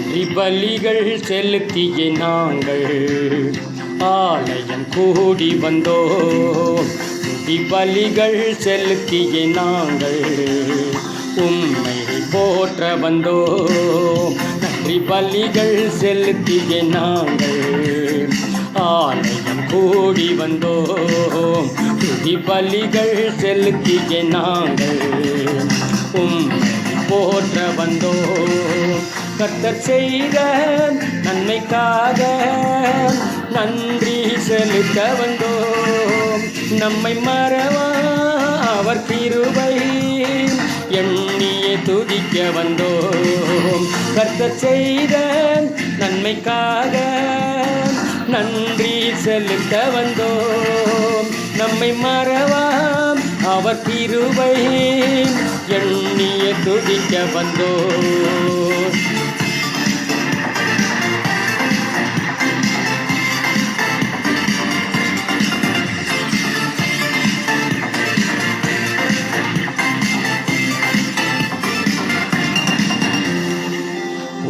பலிகள் செலுத்திய நாங்கள் ஆலயம் கூடி வந்தோம். பலிகள் செலுத்திய நாங்கள் உம்மை போற்ற வந்தோம். நன்றி பலிகள் செலுத்திய நாங்கள் ஆலயம் கூடி வந்தோம். பலிகள் செலுத்திய நாங்கள் உம்மை போற்ற வந்தோம். கர்த்தர் செய்த நன்மைக்காக நன்றி செலுத்த வந்தோம். நம்மை மறவா அவர் கிருபை எண்ணியே துதிக்க வந்தோம். கர்த்தர் செய்த நன்மைக்காக நன்றி செலுத்த வந்தோம். நம்மை மறவா அவர் கிருபை எண்ணியே துதிக்க வந்தோம்.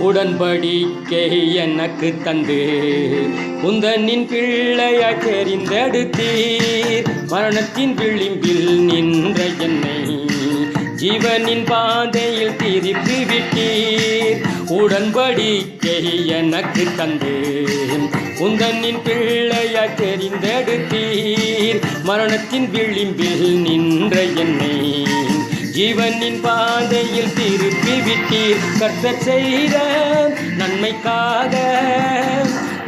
உடன்படிக்கை எனக்கு தந்து உந்தனின் பிள்ளையாய் தெரிந்தெடுத்தீர். மரணத்தின் விளிம்பில் நின்ற என்னை ஜீவனின் பாதையில் திருப்பி விட்டீர். உடன்படிக்கை எனக்கு தந்து உந்தனின் பிள்ளையாய் தெரிந்தெடுத்தீர். மரணத்தின் விளிம்பில் நின்ற என்னை ஜீவனின் பாதையில் திருப்பி விட்டீர். கர்த்தர் செய்த நன்மைக்காக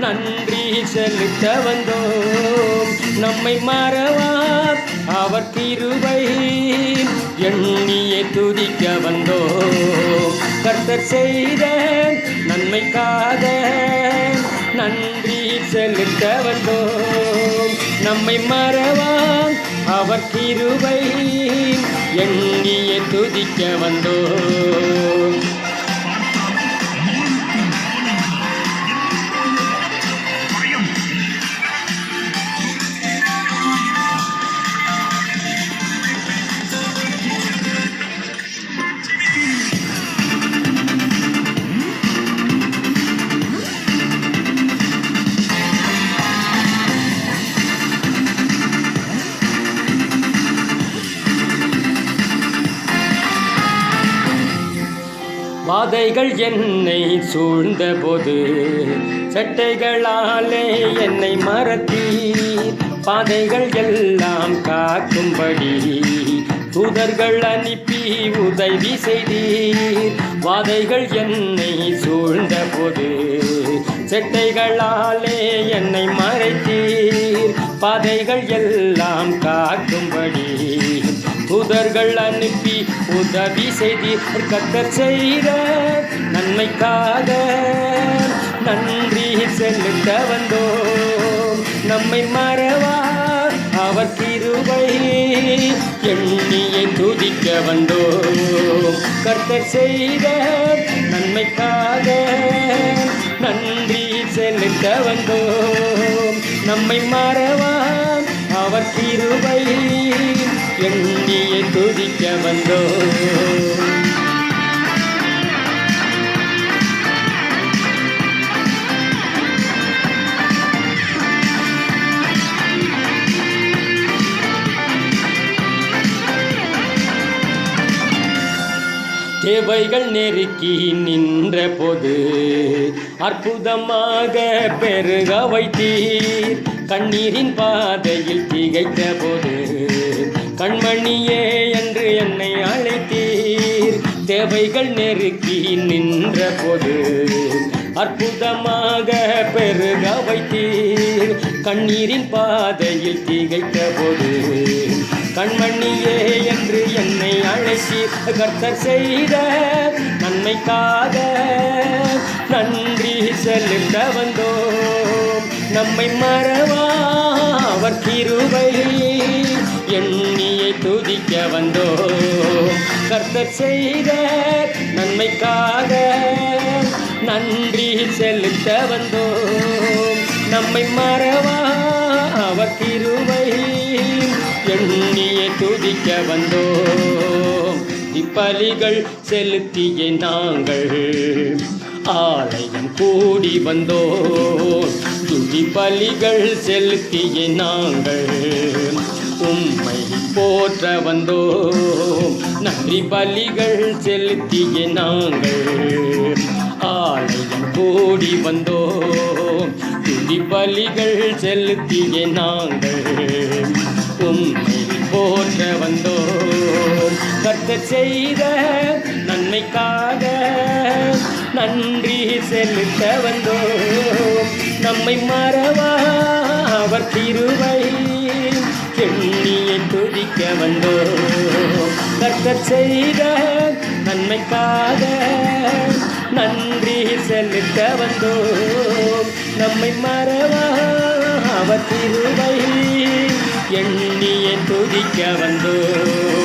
நன்றி செலுத்த வந்தோம். நம்மை மறவா அவர் கிருபை எண்ணியே துதிக்க வந்தோம். கர்த்தர் செய்த நன்மைக்காக நன்றி செலுத்த வந்தோம். நம்மை மறவா அவர் கிருபை எண்ணியே துதிக்க வந்தோம். பாதைகள் என்னை சூழ்ந்த போது சட்டைகளாலே என்னை மறத்தீர். பாதைகள் எல்லாம் காக்கும்படி தூதர்கள் அனுப்பி உதவி செய்தீர். வாதைகள் என்னை சூழ்ந்த போது சட்டைகளாலே என்னை மறைத்தீர். பாதைகள் எல்லாம் காக்கும்படி தூதர்கள் அனுப்பி உதவி செய்தீர். கர்த்தர் செய்த நன்மைக்காக நன்றி செலுத்த வந்தோம். நம்மை மறவா அவர் கிருபை எண்ணியை துதிக்க வந்தோம். கர்த்தர் செய்த நன்மைக்காக நன்றி செலுத்த வந்தோம். நம்மை மறவா அவர் கிருபை எண்ணியை துதிக்க வந்தோம். தேவைகள் நெருக்கி நின்ற போது அற்புதமாக பெருக வைத்தீர். கண்ணீரின் பாதையில் திகைத்த போது கண்மணியே என்று என்னை அழைத்தீர். தேவைகள் நெருக்கி நின்ற போது அற்புதமாக பெருக வைத்தீர். கண்ணீரின் பாதையில் திகைத்த போது கண்மணியே என்று என்னை அழைத்தீர். கர்த்தர் செய்த நன்மைக்காக நன்றி செலுத்த வந்தோம். நம்மை மறவா அவர் கிருபை எண்ணியை துதிக்க வந்தோம். கர்த்தர் செய்த நன்மைக்காக நன்றி செலுத்த வந்தோம். நம்மை மறவா அவர் கிருபை எண்ணியை துதிக்க வந்தோம். இப்பலிகள் செலுத்திய நாங்கள் ஆலயம் கூடி வந்தோம் துதி பலிகள் செலுத்திய நாங்கள் உம்மை போற்ற வந்தோம் நன்றி பலிகள் செலுத்திய நாங்கள் ஆலயம் கூடி வந்தோம் துதி பலிகள் செலுத்திய நாங்கள் உம்மை போற்ற வந்தோம் கர்த்தர் செய்த நன்மைக்காக நன்றி செலுத்த வந்தோம் நம்மை மறவா அவர் கிருபை எண்ணியை துதிக்க வந்தோம் கர்த்தர் செய்த நன்மைக்காக நன்றி செலுத்த வந்தோம் நம்மை மறவா அவர் கிருபை எண்ணியை துதிக்க வந்தோம்